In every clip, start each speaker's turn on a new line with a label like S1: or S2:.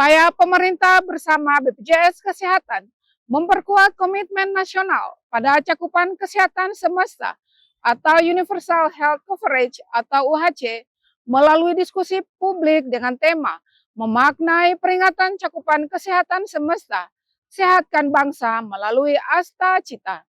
S1: Upaya pemerintah bersama BPJS Kesehatan memperkuat komitmen nasional pada cakupan kesehatan semesta atau Universal Health Coverage atau UHC melalui diskusi publik dengan tema memaknai peringatan cakupan kesehatan semesta, sehatkan bangsa melalui Asta Cita.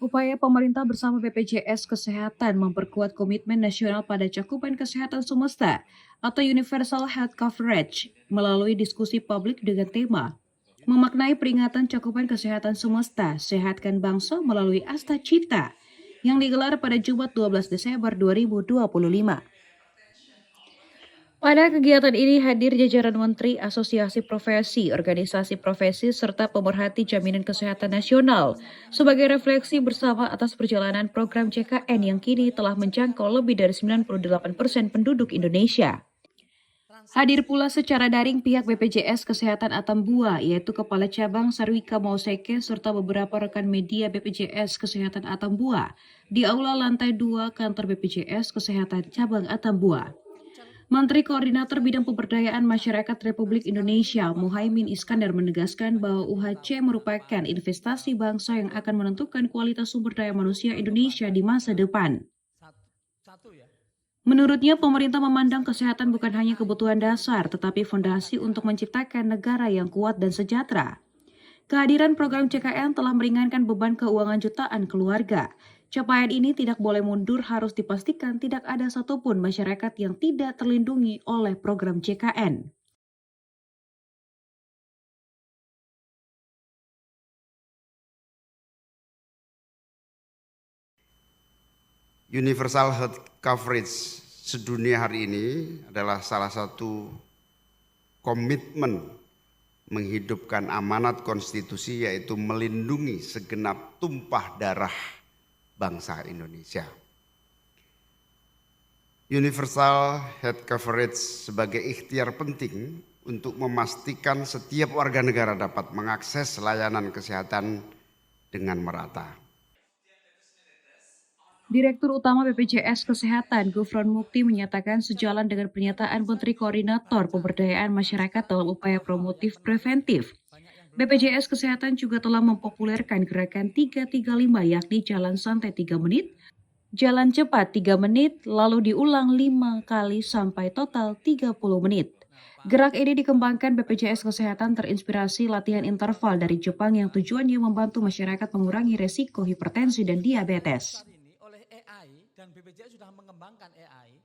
S2: Upaya pemerintah bersama BPJS Kesehatan memperkuat komitmen nasional pada cakupan kesehatan semesta atau Universal Health Coverage melalui diskusi publik dengan tema memaknai peringatan cakupan kesehatan semesta, sehatkan bangsa melalui Asta Cita yang digelar pada Jumat 12 Desember 2025. Pada kegiatan ini hadir jajaran Menteri, Asosiasi Profesi, Organisasi Profesi, serta pemerhati Jaminan Kesehatan Nasional sebagai refleksi bersama atas perjalanan program JKN yang kini telah menjangkau lebih dari 98% penduduk Indonesia. Hadir pula secara daring pihak BPJS Kesehatan Atambua, yaitu Kepala Cabang Sarwika Mauseke serta beberapa rekan media BPJS Kesehatan Atambua di Aula Lantai 2 Kantor BPJS Kesehatan Cabang Atambua. Menteri Koordinator Bidang Pemberdayaan Masyarakat Republik Indonesia, Muhaimin Iskandar menegaskan bahwa UHC merupakan investasi bangsa yang akan menentukan kualitas sumber daya manusia Indonesia di masa depan. Menurutnya, pemerintah memandang kesehatan bukan hanya kebutuhan dasar, tetapi fondasi untuk menciptakan negara yang kuat dan sejahtera. Kehadiran program JKN telah meringankan beban keuangan jutaan keluarga. Capaian ini tidak boleh mundur, harus dipastikan tidak ada satupun masyarakat yang tidak terlindungi oleh program JKN.
S3: Universal Health Coverage sedunia hari ini adalah salah satu komitmen menghidupkan amanat konstitusi, yaitu melindungi segenap tumpah darah bangsa Indonesia. Universal Health Coverage sebagai ikhtiar penting untuk memastikan setiap warga negara dapat mengakses layanan kesehatan dengan merata.
S2: Direktur Utama BPJS Kesehatan, Gufron Mukti, menyatakan sejalan dengan pernyataan Menteri Koordinator Pemberdayaan Masyarakat dalam upaya promotif preventif. BPJS Kesehatan juga telah mempopulerkan gerakan 335, yakni jalan santai 3 menit, jalan cepat 3 menit, lalu diulang 5 kali sampai total 30 menit. Gerak ini dikembangkan BPJS Kesehatan terinspirasi latihan interval dari Jepang yang tujuannya membantu masyarakat mengurangi resiko hipertensi dan diabetes.
S4: Dan BPJS sudah mengembangkan AI.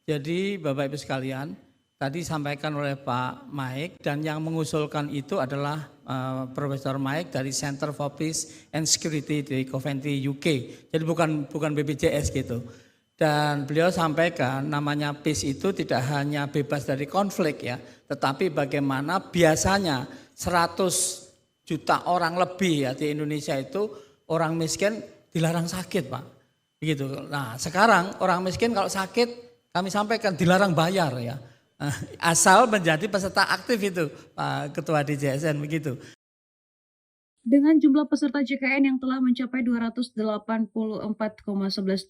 S4: Jadi Bapak Ibu sekalian, tadi disampaikan oleh Pak Mike, dan yang mengusulkan itu adalah Profesor Mike dari Center for Peace and Security di Coventry UK. Jadi bukan BPJS gitu. Dan beliau sampaikan namanya peace itu tidak hanya bebas dari konflik ya, tetapi bagaimana biasanya 100 juta orang lebih ya di Indonesia itu orang miskin dilarang sakit, Pak. Begitu. Nah, sekarang orang miskin kalau sakit kami sampaikan dilarang bayar ya. Asal menjadi peserta aktif itu, Pak Ketua DJSN begitu.
S2: Dengan jumlah peserta JKN yang telah mencapai 284,11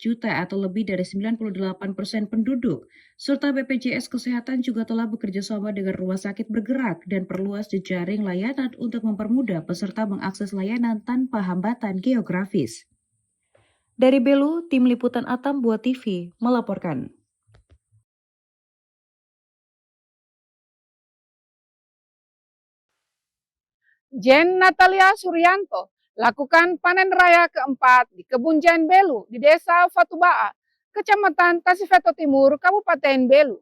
S2: juta atau lebih dari 98% penduduk, serta BPJS Kesehatan juga telah bekerja sama dengan rumah sakit bergerak dan perluas jejaring layanan untuk mempermudah peserta mengakses layanan tanpa hambatan geografis. Dari Belu, Tim Liputan Atambua TV melaporkan.
S1: Jen Natalia Suryanto lakukan panen raya keempat di kebun Jen Belu di Desa Fatubaa, Kecamatan Tasifeto Timur, Kabupaten Belu.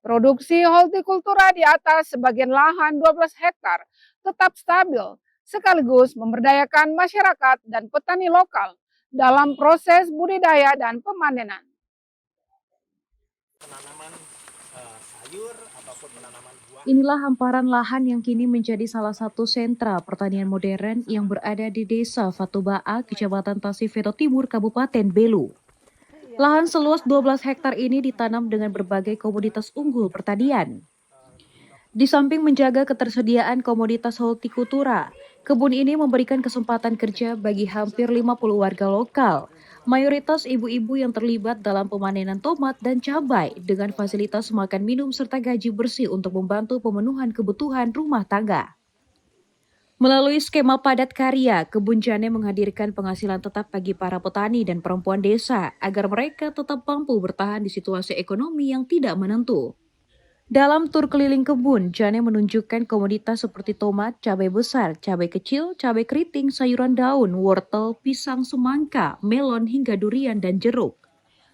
S1: Produksi hortikultura di atas sebagian lahan 12 hektar tetap stabil, sekaligus memberdayakan masyarakat dan petani lokal dalam proses budidaya dan pemanenan.
S5: Penanaman sayur ataupun penanaman buah.
S2: Inilah hamparan lahan yang kini menjadi salah satu sentra pertanian modern yang berada di Desa Fatubaa, Kecamatan Tasifeto Timur, Kabupaten Belu. Lahan seluas 12 hektar ini ditanam dengan berbagai komoditas unggul pertanian. Di samping menjaga ketersediaan komoditas hortikultura, kebun ini memberikan kesempatan kerja bagi hampir 50 warga lokal, Mayoritas ibu-ibu yang terlibat dalam pemanenan tomat dan cabai dengan fasilitas makan minum serta gaji bersih untuk membantu pemenuhan kebutuhan rumah tangga. Melalui skema padat karya, Kebun Jane menghadirkan penghasilan tetap bagi para petani dan perempuan desa agar mereka tetap mampu bertahan di situasi ekonomi yang tidak menentu. Dalam tur keliling kebun, Jane menunjukkan komoditas seperti tomat, cabai besar, cabai kecil, cabai keriting, sayuran daun, wortel, pisang, semangka, melon, hingga durian dan jeruk.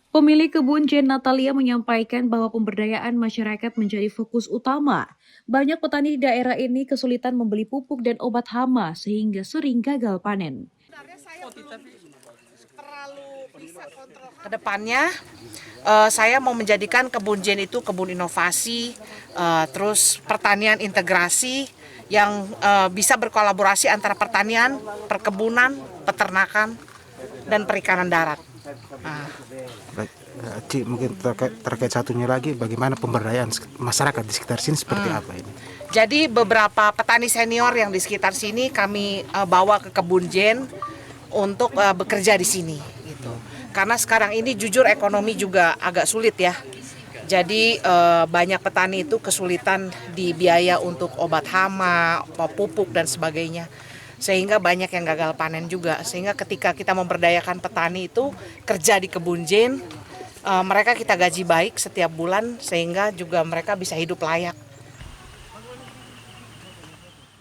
S2: Pemilik kebun Jen Natalia menyampaikan bahwa pemberdayaan masyarakat menjadi fokus utama. Banyak petani di daerah ini kesulitan membeli pupuk dan obat hama sehingga sering gagal panen.
S6: Kedepannya saya mau menjadikan kebun Jen itu kebun inovasi, terus pertanian integrasi yang bisa berkolaborasi antara pertanian, perkebunan, peternakan, dan perikanan darat.
S5: Ci, mungkin terkait satunya lagi, bagaimana pemberdayaan masyarakat di sekitar sini seperti apa ini?
S6: Jadi beberapa petani senior yang di sekitar sini kami bawa ke kebun Jen untuk bekerja di sini. Gitu. Karena sekarang ini jujur ekonomi juga agak sulit ya. Jadi banyak petani itu kesulitan di biaya untuk obat hama, pupuk dan sebagainya. Sehingga banyak yang gagal panen juga. Sehingga ketika kita memberdayakan petani itu kerja di kebun Jen, mereka kita gaji baik setiap bulan sehingga juga mereka bisa hidup layak.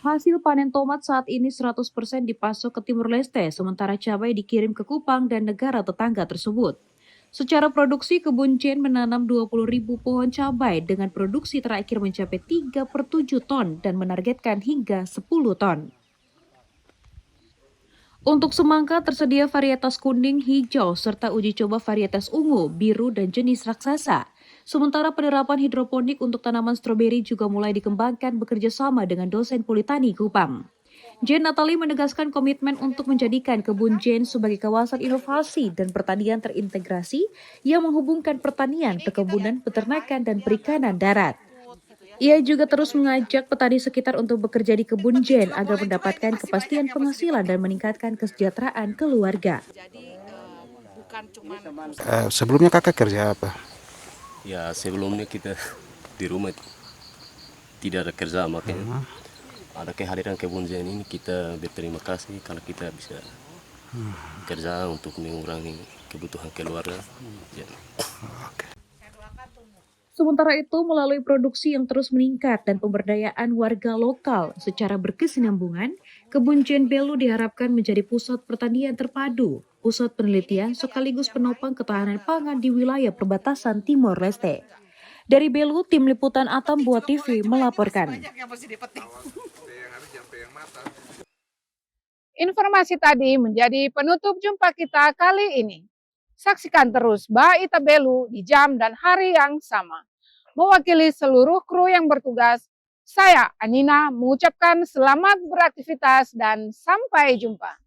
S2: Hasil panen tomat saat ini 100% dipasok ke Timur Leste, sementara cabai dikirim ke Kupang dan negara tetangga tersebut. Secara produksi, Kebun Jen menanam 20.000 pohon cabai dengan produksi terakhir mencapai 3/7 ton dan menargetkan hingga 10 ton. Untuk semangka tersedia varietas kuning, hijau, serta uji coba varietas ungu, biru, dan jenis raksasa. Sementara penerapan hidroponik untuk tanaman stroberi juga mulai dikembangkan bekerja sama dengan dosen Politani Kupang. Jen Natali menegaskan komitmen untuk menjadikan Kebun Jen sebagai kawasan inovasi dan pertanian terintegrasi yang menghubungkan pertanian, perkebunan, peternakan, dan perikanan darat. Ia juga terus mengajak petani sekitar untuk bekerja di Kebun Jen agar mendapatkan kepastian penghasilan dan meningkatkan kesejahteraan keluarga.
S5: Sebelumnya kakak kerja apa?
S7: Ya sebelumnya kita di rumah tidak ada kerja, makanya ada kehadiran Kebun Jen ini kita berterima kasih kalau kita bisa kerja untuk mengurangi kebutuhan keluarga. Ya.
S2: Sementara itu, melalui produksi yang terus meningkat dan pemberdayaan warga lokal secara berkesinambungan, Kebun Jen Belu diharapkan menjadi pusat pertanian terpadu, pusat penelitian sekaligus penopang ketahanan pangan di wilayah perbatasan Timor Leste. Dari Belu, tim liputan Atam Buat TV melaporkan.
S1: Informasi tadi menjadi penutup jumpa kita kali ini. Saksikan terus Baita Belu di jam dan hari yang sama. Mewakili seluruh kru yang bertugas, saya Anina mengucapkan selamat beraktivitas dan sampai jumpa.